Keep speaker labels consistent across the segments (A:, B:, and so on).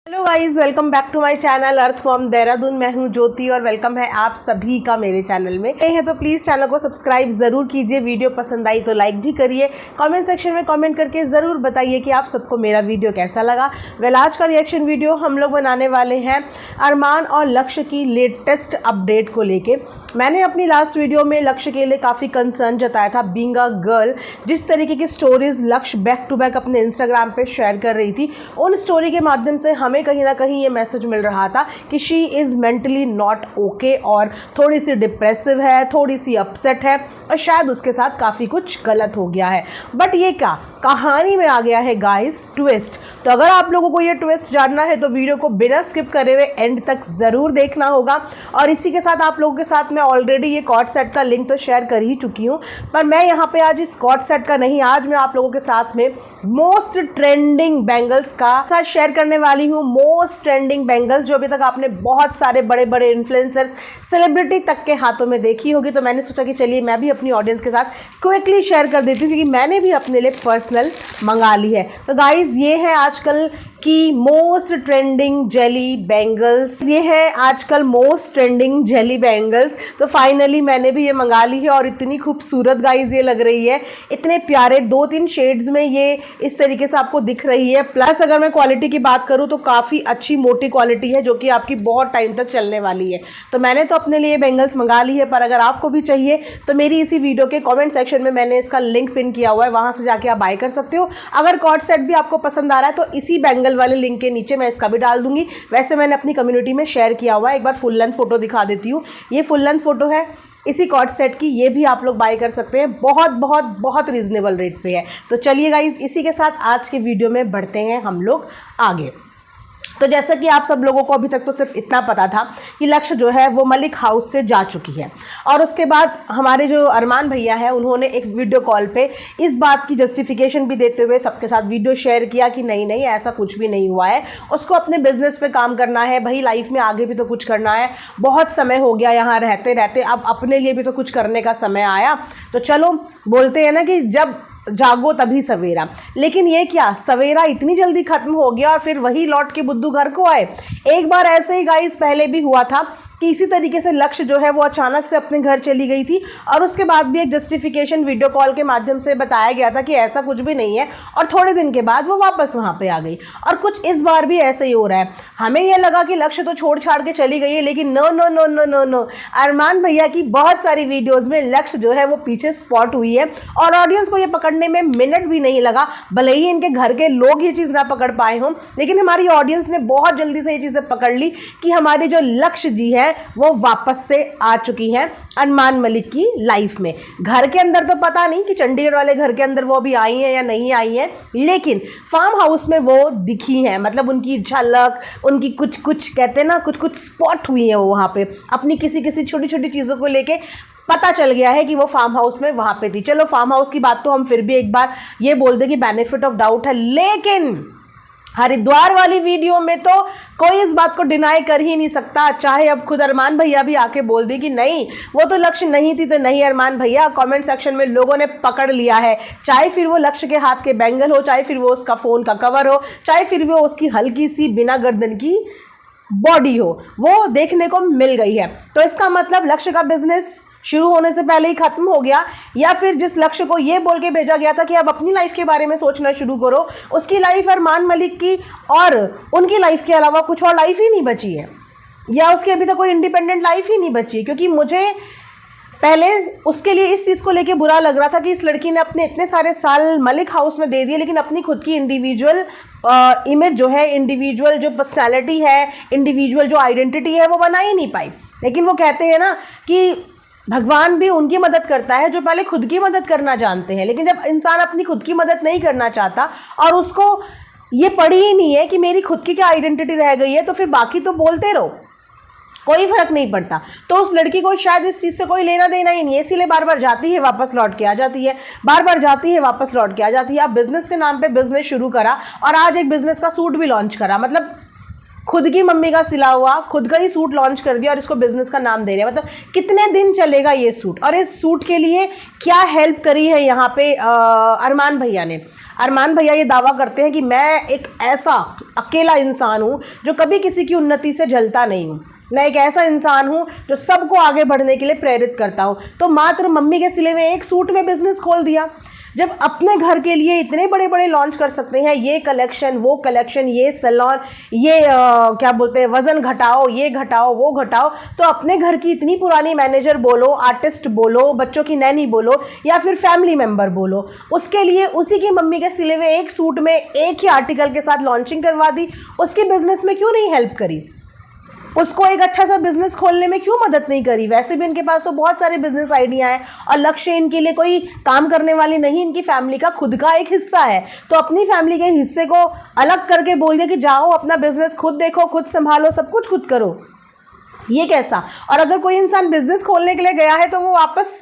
A: Hello guys, welcome back to my channel earth from Dehradun. मैं हूं ज्योति और वेलकम है आप सभी का मेरे चैनल में। नए हैं तो प्लीज़ चैनल को सब्सक्राइब ज़रूर कीजिए। वीडियो पसंद आई तो लाइक भी करिए। कमेंट सेक्शन में कमेंट करके ज़रूर बताइए कि आप सबको मेरा वीडियो कैसा लगा। आज का रिएक्शन वीडियो हम लोग बनाने वाले हैं अरमान और लक्ष्य की लेटेस्ट अपडेट को लेके। मैंने अपनी लास्ट वीडियो में लक्ष्य के लिए काफ़ी कंसर्न जताया था। बीइंग अ गर्ल, जिस तरीके की स्टोरीज लक्ष्य बैक टू बैक अपने इंस्टाग्राम पे शेयर कर रही थी, उन स्टोरी के माध्यम से हमें कहीं ना कहीं ये मैसेज मिल रहा था कि she is mentally not okay और थोड़ी सी डिप्रेसिव है, थोड़ी सी अपसेट है और शायद उसके साथ काफ़ी कुछ गलत हो गया है। बट ये क्या कहानी में आ गया है गाइस ट्विस्ट। तो अगर आप लोगों को ये ट्विस्ट जानना है तो वीडियो को बिना स्किप करे हुए एंड तक ज़रूर देखना होगा। और इसी के साथ आप लोगों के साथ मैं ऑलरेडी ये कॉर्ड सेट का लिंक तो शेयर कर ही चुकी हूँ, पर मैं यहाँ पे आज इस कॉर्ड सेट का नहीं, आज मैं आप लोगों के साथ में मोस्ट ट्रेंडिंग बैंगल्स का साथ शेयर करने वाली हूँ। मोस्ट ट्रेंडिंग बैंगल्स जो अभी तक आपने बहुत सारे बड़े बड़े इन्फ्लुएंसर्स, सेलिब्रिटी तक के हाथों में देखी होगी। तो मैंने सोचा कि चलिए मैं भी अपनी ऑडियंस के साथ क्विकली शेयर कर देती हूँ, क्योंकि मैंने भी अपने लिए पर्सनल मंगा ली है। तो गाइज ये है आजकल की मोस्ट ट्रेंडिंग जेली बैंगल्स। ये है आजकल मोस्ट ट्रेंडिंग जेली बैंगल्स। तो फाइनली मैंने भी ये मंगा ली है और इतनी खूबसूरत गाइज ये लग रही है। इतने प्यारे 2-3 शेड्स में ये इस तरीके से आपको दिख रही है। प्लस अगर मैं क्वालिटी की बात करूँ तो काफ़ी अच्छी मोटी क्वालिटी है, जो कि आपकी बहुत टाइम तक चलने वाली है। तो मैंने तो अपने लिए बैंगल्स मंगा ली है, पर अगर आपको भी चाहिए तो मेरी इसी वीडियो के कॉमेंट सेक्शन में मैंने इसका लिंक पिन किया हुआ है, वहाँ से जाके आप बाय कर सकते हो। अगर कॉर्ड सेट भी आपको पसंद आ रहा है तो इसी बैंगल वाले लिंक के नीचे मैं इसका भी डाल दूंगी। वैसे मैंने अपनी कम्युनिटी में शेयर किया हुआ है। एक बार फुल लेंथ फोटो दिखा देती हूँ। ये फुल लेंथ फोटो है इसी कॉर्ड सेट की। ये भी आप लोग बाय कर सकते हैं, बहुत बहुत बहुत रीजनेबल रेट पे है। तो चलिए गाइज, इसी के साथ आज के वीडियो में बढ़ते हैं हम लोग आगे। तो जैसा कि आप सब लोगों को अभी तक तो सिर्फ इतना पता था कि लक्ष्य जो है वो मलिक हाउस से जा चुकी है, और उसके बाद हमारे जो अरमान भैया हैं उन्होंने एक वीडियो कॉल पे इस बात की जस्टिफिकेशन भी देते हुए सबके साथ वीडियो शेयर किया कि नहीं नहीं ऐसा कुछ भी नहीं हुआ है, उसको अपने बिजनेस पे काम करना है भाई, लाइफ में आगे भी तो कुछ करना है, बहुत समय हो गया यहाँ रहते रहते, अब अपने लिए भी तो कुछ करने का समय आया। तो चलो बोलते हैं ना कि जब जागो तभी सवेरा। लेकिन ये क्या, सवेरा इतनी जल्दी खत्म हो गया और फिर वही लौट के बुद्धू घर को आए। एक बार ऐसे ही गाइस पहले भी हुआ था कि इसी तरीके से लक्ष्य जो है वो अचानक से अपने घर चली गई थी, और उसके बाद भी एक जस्टिफिकेशन वीडियो कॉल के माध्यम से बताया गया था कि ऐसा कुछ भी नहीं है, और थोड़े दिन के बाद वो वापस वहाँ पे आ गई। और कुछ इस बार भी ऐसे ही हो रहा है। हमें यह लगा कि लक्ष्य तो छोड़ छाड़ के चली गई है, लेकिन no no no no no no, Arman भैया की बहुत सारी वीडियोज़ में लक्ष्य जो है वो पीछे स्पॉट हुई है, और ऑडियंस को ये पकड़ने में मिनट भी नहीं लगा। भले ही इनके घर के लोग ये चीज़ ना पकड़ पाए हों, लेकिन हमारी ऑडियंस ने बहुत जल्दी से ये चीज़ें पकड़ ली कि हमारी जो लक्ष्य जी है वो वापस से आ चुकी हैं अरमान मलिक की लाइफ में। घर के अंदर तो पता नहीं कि चंडीगढ़ वाले घर के अंदर वो भी आई हैं या नहीं आई हैं, लेकिन फार्म हाउस में वो दिखी हैं। मतलब उनकी झलक, उनकी कुछ कुछ कहते हैं ना, कुछ कुछ स्पॉट हुई है वो वहाँ पे। अपनी किसी किसी छोटी छोटी चीज़ों को लेके पता चल गया है कि वो फार्म हाउस में वहाँ पे थी। चलो फार्म हाउस की बात तो हम फिर भी एक बार ये बोल दें कि बेनिफिट ऑफ डाउट है, लेकिन हरिद्वार वाली वीडियो में तो कोई इस बात को डिनाई कर ही नहीं सकता। चाहे अब खुद अरमान भैया भी आके बोल दे कि नहीं वो तो लक्ष्य नहीं थी, तो नहीं अरमान भैया, कमेंट सेक्शन में लोगों ने पकड़ लिया है। चाहे फिर वो लक्ष्य के हाथ के बैंगल हो, चाहे फिर वो उसका फ़ोन का कवर हो, चाहे फिर वो उसकी हल्की सी बिना गर्दन की बॉडी हो, वो देखने को मिल गई है। तो इसका मतलब लक्ष्य का बिजनेस शुरू होने से पहले ही खत्म हो गया, या फिर जिस लक्ष्य को ये बोल के भेजा गया था कि अब अपनी लाइफ के बारे में सोचना शुरू करो, उसकी लाइफ अरमान मलिक की और उनकी लाइफ के अलावा कुछ और लाइफ ही नहीं बची है, या उसकी अभी तक कोई इंडिपेंडेंट लाइफ ही नहीं बची। क्योंकि मुझे पहले उसके लिए इस चीज़ को लेके बुरा लग रहा था कि इस लड़की ने अपने इतने सारे साल मलिक हाउस में दे दिए, लेकिन अपनी खुद की इंडिविजुअल इमेज जो है, इंडिविजुअल जो पर्सनैलिटी है, इंडिविजुअल जो आइडेंटिटी है, वो बना ही नहीं पाई। लेकिन वो कहते हैं ना कि भगवान भी उनकी मदद करता है जो पहले खुद की मदद करना जानते हैं। लेकिन जब इंसान अपनी खुद की मदद नहीं करना चाहता और उसको ये पड़ी ही नहीं है कि मेरी खुद की क्या आइडेंटिटी रह गई है, तो फिर बाकी तो बोलते रहो, कोई फर्क नहीं पड़ता। तो उस लड़की को शायद इस चीज़ से कोई लेना देना ही नहीं है, इसीलिए बार बार जाती है वापस लौट के आ जाती है, बार बार जाती है वापस लौट के आ जाती है। अब बिजनेस के नाम पे बिजनेस शुरू करा और आज एक बिजनेस का सूट भी लॉन्च करा। मतलब खुद की मम्मी का सिला हुआ खुद का ही सूट लॉन्च कर दिया और इसको बिजनेस का नाम दे रहे हैं। मतलब कितने दिन चलेगा ये सूट? और इस सूट के लिए क्या हेल्प करी है यहाँ पे अरमान भैया ने। अरमान भैया ये दावा करते हैं कि मैं एक ऐसा अकेला इंसान हूँ जो कभी किसी की उन्नति से जलता नहीं हूँ, मैं एक ऐसा इंसान हूँ जो सबको आगे बढ़ने के लिए प्रेरित करता हूँ। तो मात्र मम्मी के सिले में एक सूट में बिजनेस खोल दिया। जब अपने घर के लिए इतने बड़े बड़े लॉन्च कर सकते हैं, ये कलेक्शन वो कलेक्शन, ये सैलून, ये क्या बोलते हैं वज़न घटाओ, ये घटाओ वो घटाओ, तो अपने घर की इतनी पुरानी मैनेजर बोलो, आर्टिस्ट बोलो, बच्चों की नैनी बोलो या फिर फैमिली मेम्बर बोलो, उसके लिए उसी की मम्मी के सिले हुए एक सूट में एक ही आर्टिकल के साथ लॉन्चिंग करवा दी। उसकी बिजनेस में क्यों नहीं हेल्प करी? उसको एक अच्छा सा बिजनेस खोलने में क्यों मदद नहीं करी? वैसे भी इनके पास तो बहुत सारे बिजनेस आइडिया हैं और लक्ष्य इनके लिए कोई काम करने वाली नहीं, इनकी फैमिली का खुद का एक हिस्सा है। तो अपनी फैमिली के हिस्से को अलग करके बोल दिया कि जाओ अपना बिजनेस खुद देखो, खुद संभालो, सब कुछ खुद करो। ये कैसा? और अगर कोई इंसान बिजनेस खोलने के लिए गया है तो वो वापस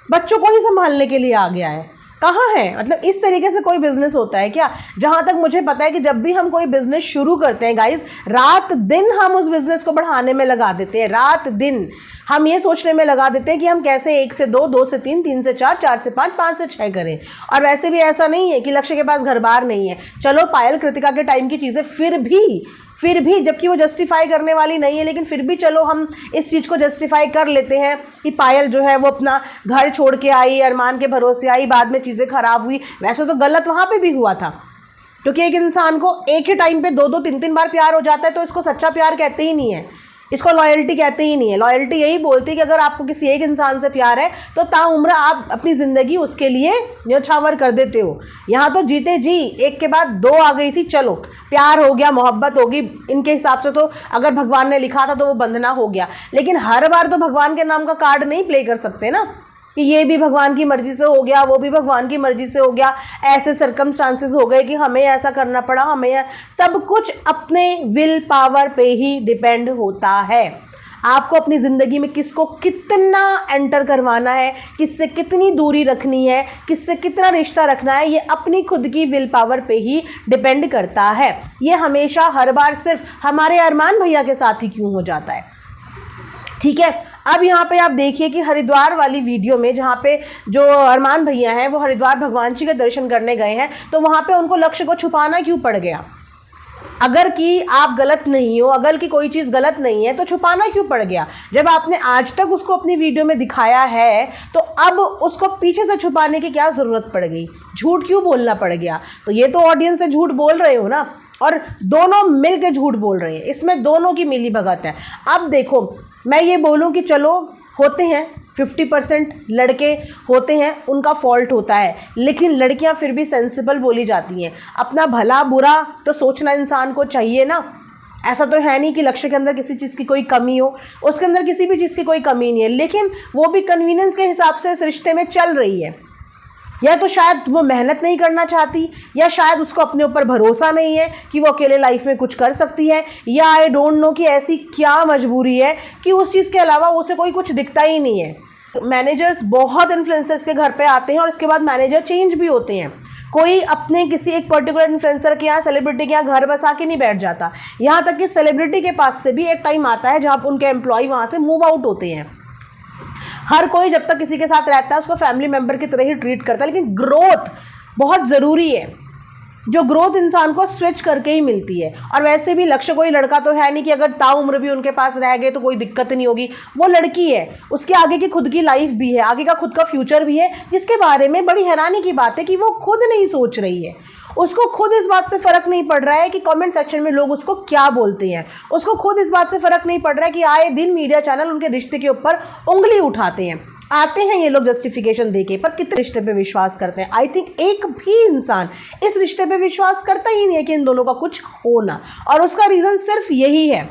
A: बच्चों को ही संभालने के लिए आ गया है। कहाँ है? मतलब इस तरीके से कोई बिजनेस होता है क्या? जहाँ तक मुझे पता है कि जब भी हम कोई बिजनेस शुरू करते हैं गाइज, रात दिन हम उस बिजनेस को बढ़ाने में लगा देते हैं। रात दिन हम ये सोचने में लगा देते हैं कि हम कैसे 1 से 2, 2 से 3, 3 से 4, 4 से 5, 5 से 6 करें। और वैसे भी ऐसा नहीं है कि लक्ष्य के पास घर बार नहीं है। चलो पायल कृतिका के टाइम की चीज़ें फिर भी जबकि वो जस्टिफाई करने वाली नहीं है, लेकिन फिर भी चलो हम इस चीज़ को जस्टिफाई कर लेते हैं कि पायल जो है वो अपना घर छोड़ के आई, अरमान के भरोसे आई, बाद में चीज़ें खराब हुई। वैसे तो गलत वहाँ पे भी हुआ था, क्योंकि एक इंसान को एक ही टाइम पे 2-2, 3-3 बार प्यार हो जाता है तो इसको सच्चा प्यार कहते ही नहीं है, इसको लॉयल्टी कहते ही नहीं है। लॉयल्टी यही बोलती है कि अगर आपको किसी एक इंसान से प्यार है तो ताउम्र आप अपनी ज़िंदगी उसके लिए न्योछावर कर देते हो। यहाँ तो जीते जी एक के बाद 2 आ गई थी, चलो प्यार हो गया, मोहब्बत होगी। इनके हिसाब से तो अगर भगवान ने लिखा था तो वो बंधना हो गया, लेकिन हर बार तो भगवान के नाम का कार्ड नहीं प्ले कर सकते ना कि ये भी भगवान की मर्जी से हो गया, वो भी भगवान की मर्जी से हो गया, ऐसे सर्कमस्टांसेस हो गए कि हमें ऐसा करना पड़ा, हमें सब कुछ अपने विल पावर पे ही डिपेंड होता है। आपको अपनी ज़िंदगी में किसको कितना एंटर करवाना है, किससे कितनी दूरी रखनी है, किससे कितना रिश्ता रखना है, ये अपनी खुद की विल पावर पे ही डिपेंड करता है। ये हमेशा हर बार सिर्फ हमारे अरमान भैया के साथ ही क्यों हो जाता है? ठीक है, अब यहाँ पे आप देखिए कि हरिद्वार वाली वीडियो में जहाँ पे जो अरमान भैया हैं वो हरिद्वार भगवान जी के दर्शन करने गए हैं, तो वहाँ पे उनको लक्ष्य को छुपाना क्यों पड़ गया? अगर कि आप गलत नहीं हो, अगर कि कोई चीज़ गलत नहीं है तो छुपाना क्यों पड़ गया? जब आपने आज तक उसको अपनी वीडियो में दिखाया है तो अब उसको पीछे से छुपाने की क्या ज़रूरत पड़ गई? झूठ क्यों बोलना पड़ गया? तो ये तो ऑडियंस से झूठ बोल रहे हो ना, और दोनों मिल के झूठ बोल रहे हैं, इसमें दोनों की मिली भगत है। अब देखो, मैं ये बोलूँ कि चलो होते हैं 50% लड़के होते हैं, उनका फॉल्ट होता है, लेकिन लड़कियां फिर भी सेंसिबल बोली जाती हैं। अपना भला बुरा तो सोचना इंसान को चाहिए ना। ऐसा तो है नहीं कि लक्ष्य के अंदर किसी चीज़ की कोई कमी हो, उसके अंदर किसी भी चीज़ की कोई कमी नहीं है, लेकिन वो भी कन्वीनियंस के हिसाब से इस रिश्ते में चल रही है। या तो शायद वो मेहनत नहीं करना चाहती, या शायद उसको अपने ऊपर भरोसा नहीं है कि वो अकेले लाइफ में कुछ कर सकती है, या आई डोंट नो कि ऐसी क्या मजबूरी है कि उस चीज़ के अलावा उसे कोई कुछ दिखता ही नहीं है। मैनेजर्स बहुत इन्फ्लुएंसर्स के घर पे आते हैं और उसके बाद मैनेजर चेंज भी होते हैं। कोई अपने किसी एक पर्टिकुलर इन्फ्लुएंसर के यहाँ, सेलिब्रिटी के यहाँ घर बसा के नहीं बैठ जाता। यहाँ तक कि सेलिब्रिटी के पास से भी एक टाइम आता है जहाँ उनके एम्प्लॉय वहाँ से मूव आउट होते हैं। हर कोई जब तक किसी के साथ रहता है उसको फैमिली मेम्बर की तरह ही ट्रीट करता है, लेकिन ग्रोथ बहुत ज़रूरी है। जो ग्रोथ इंसान को स्विच करके ही मिलती है। और वैसे भी लक्ष्य कोई लड़का तो है नहीं कि अगर ताउम्र भी उनके पास रह गए तो कोई दिक्कत नहीं होगी। वो लड़की है, उसके आगे की खुद की लाइफ भी है, आगे का खुद का फ्यूचर भी है, जिसके बारे में बड़ी हैरानी की बात है कि वो खुद नहीं सोच रही है। उसको खुद इस बात से फ़र्क नहीं पड़ रहा है कि कमेंट सेक्शन में लोग उसको क्या बोलते हैं। उसको खुद इस बात से फ़र्क नहीं पड़ रहा है कि आए दिन मीडिया चैनल उनके रिश्ते के ऊपर उंगली उठाते हैं। आते हैं ये लोग जस्टिफिकेशन देके, पर कितने रिश्ते पे विश्वास करते हैं? आई थिंक एक भी इंसान इस रिश्ते पे विश्वास करता ही नहीं है कि इन दोनों का कुछ होना। और उसका रीज़न सिर्फ यही है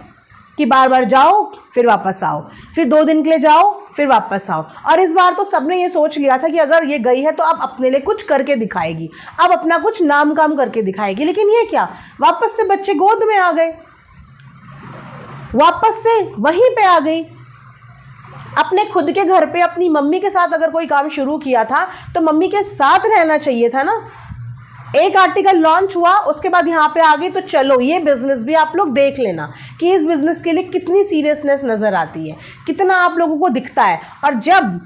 A: कि बार बार जाओ फिर वापस आओ, फिर 2 दिन के लिए जाओ फिर वापस आओ। और इस बार तो सबने ये सोच लिया था कि अगर ये गई है तो अब अपने लिए कुछ करके दिखाएगी, अब अपना कुछ नाम काम करके दिखाएगी। लेकिन ये क्या, वापस से बच्चे गोद में आ गए, वापस से वहीं पे आ गई। अपने खुद के घर पे अपनी मम्मी के साथ अगर कोई काम शुरू किया था तो मम्मी के साथ रहना चाहिए था ना। एक आर्टिकल लॉन्च हुआ, उसके बाद यहाँ पे आ गई, तो चलो ये बिजनेस भी आप लोग देख लेना कि इस बिजनेस के लिए कितनी सीरियसनेस नजर आती है, कितना आप लोगों को दिखता है। और जब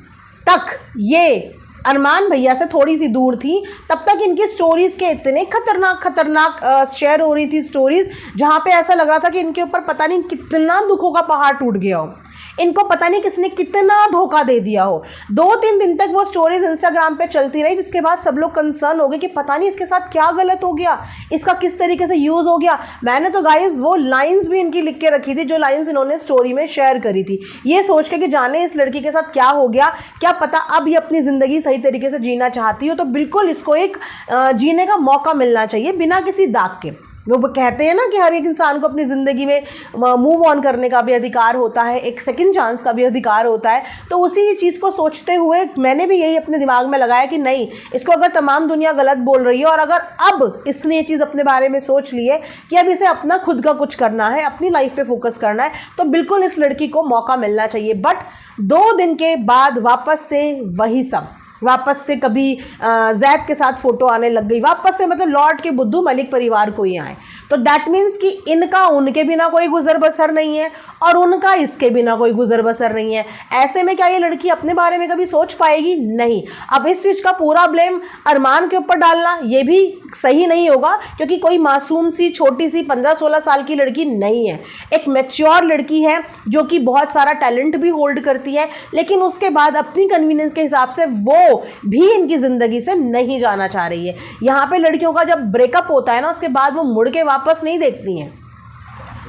A: तक ये अरमान भैया से थोड़ी सी दूर थी, तब तक इनकी स्टोरीज के इतने खतरनाक शेयर हो रही थी स्टोरीज, जहाँ पे ऐसा लग रहा था कि इनके ऊपर पता नहीं कितना दुखों का पहाड़ टूट गया हो, इनको पता नहीं किसने कितना धोखा दे दिया हो। 2-3 दिन तक वो स्टोरीज इंस्टाग्राम पे चलती रही, जिसके बाद सब लोग कंसर्न हो गए कि पता नहीं इसके साथ क्या गलत हो गया, इसका किस तरीके से यूज हो गया। मैंने तो गाइज वो लाइंस भी इनकी लिख के रखी थी, जो लाइंस इन्होंने स्टोरी में शेयर करी थी, ये सोच के कि जाने इस लड़की के साथ क्या हो गया, क्या पता अब ये अपनी जिंदगी सही तरीके से जीना चाहती हो, तो बिल्कुल इसको एक जीने का मौका मिलना चाहिए बिना किसी दाग के। वो कहते हैं ना कि हर एक इंसान को अपनी ज़िंदगी में मूव ऑन करने का भी अधिकार होता है, एक सेकंड चांस का भी अधिकार होता है। तो उसी चीज़ को सोचते हुए मैंने भी यही अपने दिमाग में लगाया कि नहीं, इसको अगर तमाम दुनिया गलत बोल रही है और अगर अब इसने ये चीज़ अपने बारे में सोच ली है कि अब इसे अपना खुद का कुछ करना है, अपनी लाइफ पे फोकस करना है, तो बिल्कुल इस लड़की को मौका मिलना चाहिए। बट 2 दिन के बाद वापस से वही सब, वापस से कभी जैद के साथ फोटो आने लग गई, वापस से मतलब लौट के बुद्धू मलिक परिवार को ही आए। तो दैट मीन्स कि इनका उनके बिना कोई गुजर बसर नहीं है और उनका इसके बिना कोई गुजर बसर नहीं है। ऐसे में क्या ये लड़की अपने बारे में कभी सोच पाएगी? नहीं। अब इस चीज़ का पूरा ब्लेम अरमान के ऊपर डालना ये भी सही नहीं होगा, क्योंकि कोई मासूम सी छोटी सी 15-16 साल की लड़की नहीं है, एक मैच्योर लड़की है जो कि बहुत सारा टैलेंट भी होल्ड करती है, लेकिन उसके बाद अपनी कन्वीनियंस के हिसाब से वो भी इनकी जिंदगी से नहीं जाना चाह रही है। यहाँ पे लड़कियों का जब ब्रेकअप होता है ना, उसके बाद वो मुड़ के वापस नहीं देखती हैं,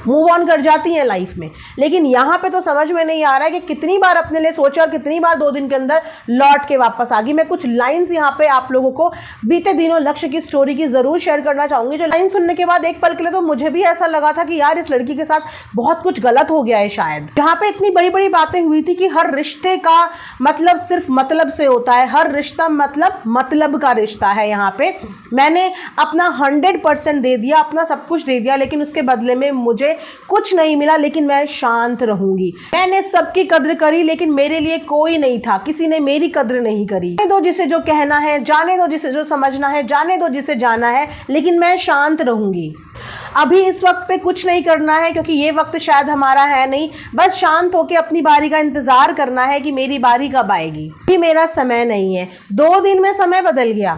A: मूव ऑन कर जाती हैं लाइफ में। लेकिन यहाँ पे तो समझ में नहीं आ रहा है कि कितनी बार अपने लिए सोचा और कितनी बार 2 दिन के अंदर लौट के वापस आ गई। मैं कुछ लाइंस यहाँ पे आप लोगों को बीते दिनों लक्ष्य की स्टोरी की ज़रूर शेयर करना चाहूँगी, जो लाइन सुनने के बाद एक पल के लिए तो मुझे भी ऐसा लगा था कि यार इस लड़की के साथ बहुत कुछ गलत हो गया है शायद। जहाँ पे इतनी बड़ी बड़ी बातें हुई थी कि हर रिश्ते का मतलब सिर्फ मतलब से होता है, हर रिश्ता मतलब का रिश्ता है। यहाँ पे मैंने अपना 100% दे दिया, अपना सब कुछ दे दिया, लेकिन उसके बदले में मुझे कुछ नहीं मिला, लेकिन मैं शांत रहूंगी। मैंने सबकी कद्र करी, लेकिन मेरे लिए कोई नहीं था, किसी ने मेरी कद्र नहीं करी। जाने दो जिसे जो कहना है, जाने दो जिसे जो समझना है, जाने दो जिसे जाना है, लेकिन मैं शांत रहूंगी। अभी इस वक्त पे कुछ नहीं करना है, क्योंकि ये वक्त शायद हमारा है नहीं। बस शांत होकर अपनी बारी का इंतजार करना है कि मेरी बारी कब आएगी। ये मेरा समय नहीं है। 2 दिन में समय बदल गया।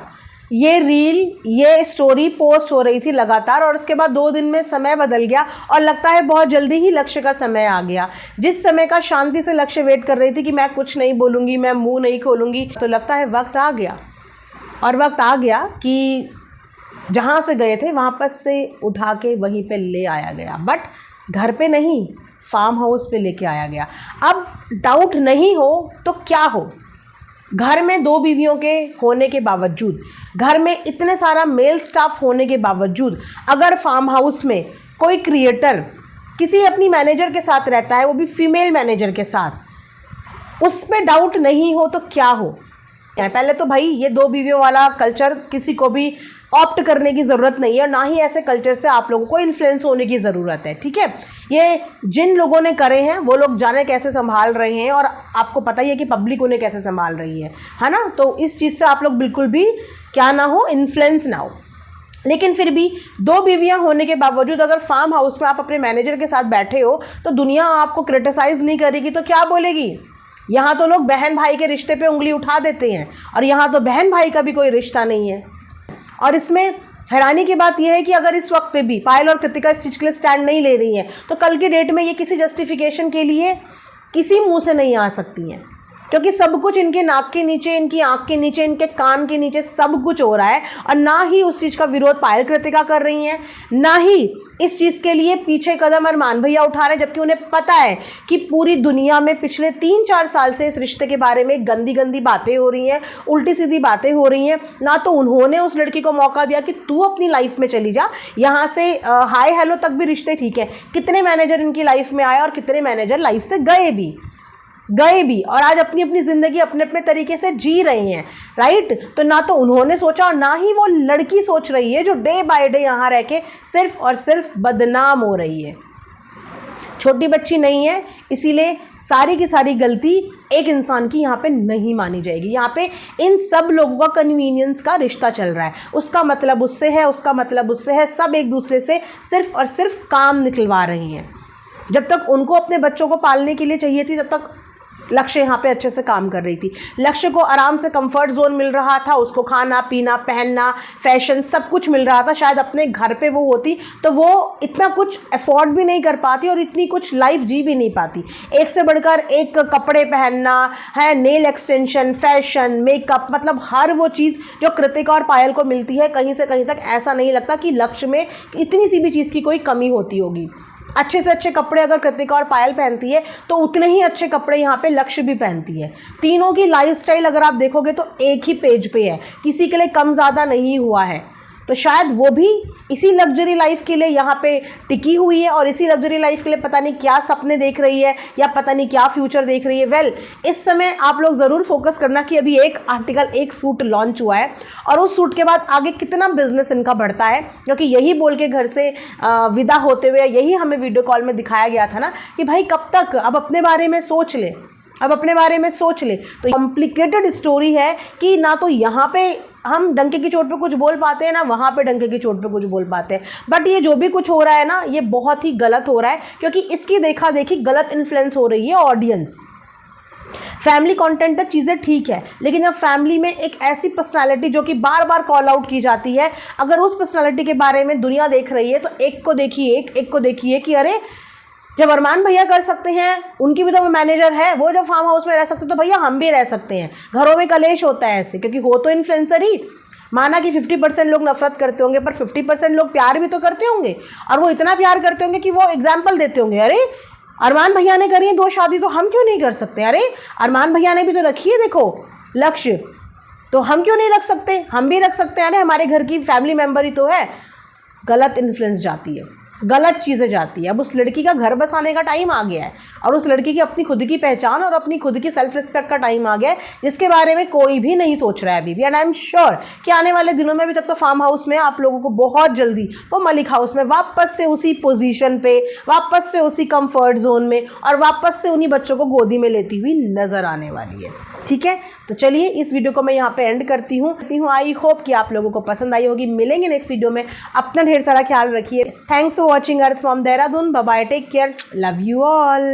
A: ये रील, ये स्टोरी पोस्ट हो रही थी लगातार, और उसके बाद 2 दिन में समय बदल गया और लगता है बहुत जल्दी ही लक्ष्य का समय आ गया। जिस समय का शांति से लक्ष्य वेट कर रही थी कि मैं कुछ नहीं बोलूँगी, मैं मुंह नहीं खोलूँगी, तो लगता है वक्त आ गया। और वक्त आ गया कि जहाँ से गए थे वापस से उठा के वहीं पे ले आया गया, बट घर पे नहीं, फार्म हाउस पे लेके आया गया। अब डाउट नहीं हो तो क्या हो, घर में 2 बीवियों के होने के बावजूद, घर में इतने सारा मेल स्टाफ होने के बावजूद, अगर फार्म हाउस में कोई क्रिएटर किसी अपनी मैनेजर के साथ रहता है, वो भी फीमेल मैनेजर के साथ, उस पर डाउट नहीं हो तो क्या हो। पहले तो भाई ये 2 बीवियों वाला कल्चर किसी को भी ऑप्ट करने की ज़रूरत नहीं है, ना ही ऐसे कल्चर से आप लोगों को इन्फ्लुएंस होने की ज़रूरत है, ठीक है। ये जिन लोगों ने करे हैं वो लोग जाने कैसे संभाल रहे हैं, और आपको पता ही है कि पब्लिक उन्हें कैसे संभाल रही है ना। तो इस चीज़ से आप लोग बिल्कुल भी क्या ना हो, इन्फ्लुएंस ना हो। लेकिन फिर भी 2 बीवियां होने के बावजूद अगर फार्म हाउस में आप अपने मैनेजर के साथ बैठे हो, तो दुनिया आपको क्रिटिसाइज़ नहीं करेगी तो क्या बोलेगी। यहाँ तो लोग बहन भाई के रिश्ते पे उंगली उठा देते हैं, और यहाँ तो बहन भाई का भी कोई रिश्ता नहीं है। और इसमें हैरानी की बात यह है कि अगर इस वक्त पे भी पायल और कृतिका इस चीज़ के लिए स्टैंड नहीं ले रही हैं, तो कल की डेट में ये किसी जस्टिफिकेशन के लिए किसी मुंह से नहीं आ सकती हैं, क्योंकि सब कुछ इनके नाक के नीचे, इनकी आंख के नीचे, इनके कान के नीचे सब कुछ हो रहा है। और ना ही उस चीज़ का विरोध पायल कृतिका कर रही हैं, ना ही इस चीज़ के लिए पीछे कदम अरमान भैया उठा रहे हैं, जबकि उन्हें पता है कि पूरी दुनिया में पिछले 3-4 साल से इस रिश्ते के बारे में गंदी गंदी बातें हो रही हैं, उल्टी सीधी बातें हो रही हैं। ना तो उन्होंने उस लड़की को मौका दिया कि तू अपनी लाइफ में चली जा, यहाँ से हाय हेलो तक भी रिश्ते ठीक है। कितने मैनेजर इनकी लाइफ में आए और कितने मैनेजर लाइफ से गए भी, और आज अपनी अपनी ज़िंदगी अपने अपने तरीके से जी रहे हैं, राइट। तो ना तो उन्होंने सोचा और ना ही वो लड़की सोच रही है, जो डे बाय डे यहाँ रह के सिर्फ और सिर्फ बदनाम हो रही है। छोटी बच्ची नहीं है, इसीलिए सारी की सारी गलती एक इंसान की यहाँ पे नहीं मानी जाएगी। यहाँ पे इन सब लोगों का कन्वीनियंस का रिश्ता चल रहा है, उसका मतलब उससे है, उसका मतलब उससे है, सब एक दूसरे से सिर्फ और सिर्फ काम निकलवा रही हैं। जब तक उनको अपने बच्चों को पालने के लिए चाहिए थी, तब तक लक्ष्य यहाँ पे अच्छे से काम कर रही थी। लक्ष्य को आराम से कंफर्ट जोन मिल रहा था, उसको खाना पीना पहनना फैशन सब कुछ मिल रहा था। शायद अपने घर पे वो होती तो वो इतना कुछ अफोर्ड भी नहीं कर पाती और इतनी कुछ लाइफ जी भी नहीं पाती। एक से बढ़कर एक कपड़े पहनना है, नेल एक्सटेंशन, फैशन, मेकअप, मतलब हर वो चीज़ जो कृतिका और पायल को मिलती है, कहीं से कहीं तक ऐसा नहीं लगता कि लक्ष्य में इतनी सी भी चीज़ की कोई कमी होती होगी। अच्छे से अच्छे कपड़े अगर कृतिका और पायल पहनती है तो उतने ही अच्छे कपड़े यहाँ पे लक्ष्य भी पहनती है। तीनों की लाइफस्टाइल अगर आप देखोगे तो एक ही पेज पे है, किसी के लिए कम ज़्यादा नहीं हुआ है। तो शायद वो भी इसी लग्जरी लाइफ के लिए यहाँ पे टिकी हुई है और इसी लग्जरी लाइफ के लिए पता नहीं क्या सपने देख रही है या पता नहीं क्या फ्यूचर देख रही है। वेल, इस समय आप लोग ज़रूर फोकस करना कि अभी एक आर्टिकल, एक सूट लॉन्च हुआ है और उस सूट के बाद आगे कितना बिजनेस इनका बढ़ता है, क्योंकि यही बोल के घर से विदा होते हुए यही हमें वीडियो कॉल में दिखाया गया था ना कि भाई कब तक, अब अपने बारे में सोच ले, अब अपने बारे में सोच ले। तो कॉम्प्लिकेटेड स्टोरी है कि ना तो यहाँ पे हम डंके की चोट पे कुछ बोल पाते हैं, ना वहाँ पे डंके की चोट पे कुछ बोल पाते हैं। बट ये जो भी कुछ हो रहा है ना, ये बहुत ही गलत हो रहा है, क्योंकि इसकी देखा देखी गलत इन्फ्लुएंस हो रही है ऑडियंस। फैमिली कंटेंट तक चीज़ें ठीक है, लेकिन जब फैमिली में एक ऐसी पर्सनालिटी जो कि बार बार कॉल आउट की जाती है, अगर उस पर्सनालिटी के बारे में दुनिया देख रही है तो एक को देखिए कि अरे जब अरमान भैया कर सकते हैं, उनकी भी तो वो मैनेजर है, वो जब फार्म हाउस में रह सकते तो भैया हम भी रह सकते हैं। घरों में कलेश होता है ऐसे, क्योंकि हो तो इन्फ्लुएंसर ही। माना कि 50% लोग नफरत करते होंगे, पर 50% लोग प्यार भी तो करते होंगे, और वो इतना प्यार करते होंगे कि वो एग्जाम्पल देते होंगे, अरे अरमान भैया ने करी है 2 शादी तो हम क्यों नहीं कर सकते, अरे अरमान भैया ने भी तो रखी है देखो लक्ष्य, तो हम क्यों नहीं रख सकते, हम भी रख सकते हैं, अरे हमारे घर की फैमिली मेम्बर ही तो है। गलत इन्फ्लुएंस जाती है, गलत चीज़ें जाती है। अब उस लड़की का घर बसाने का टाइम आ गया है और उस लड़की की अपनी खुद की पहचान और अपनी खुद की सेल्फ रिस्पेक्ट का टाइम आ गया है, जिसके बारे में कोई भी नहीं सोच रहा है अभी भी। एंड आई एम श्योर कि आने वाले दिनों में, अभी तक तो फार्म हाउस में आप लोगों को बहुत जल्दी वो मलिक हाउस में वापस से उसी पोजीशन पे, वापस से उसी कंफर्ट जोन में और वापस से उन्हीं बच्चों को गोदी में लेती हुई नजर आने वाली है। ठीक है, तो चलिए इस वीडियो को मैं यहाँ पे एंड करती हूँ। आई होप कि आप लोगों को पसंद आई होगी। मिलेंगे नेक्स्ट वीडियो में, अपना ढेर सारा ख्याल रखिए। Thanks for watching earth from Dehradun. Bye bye, take care, love you all.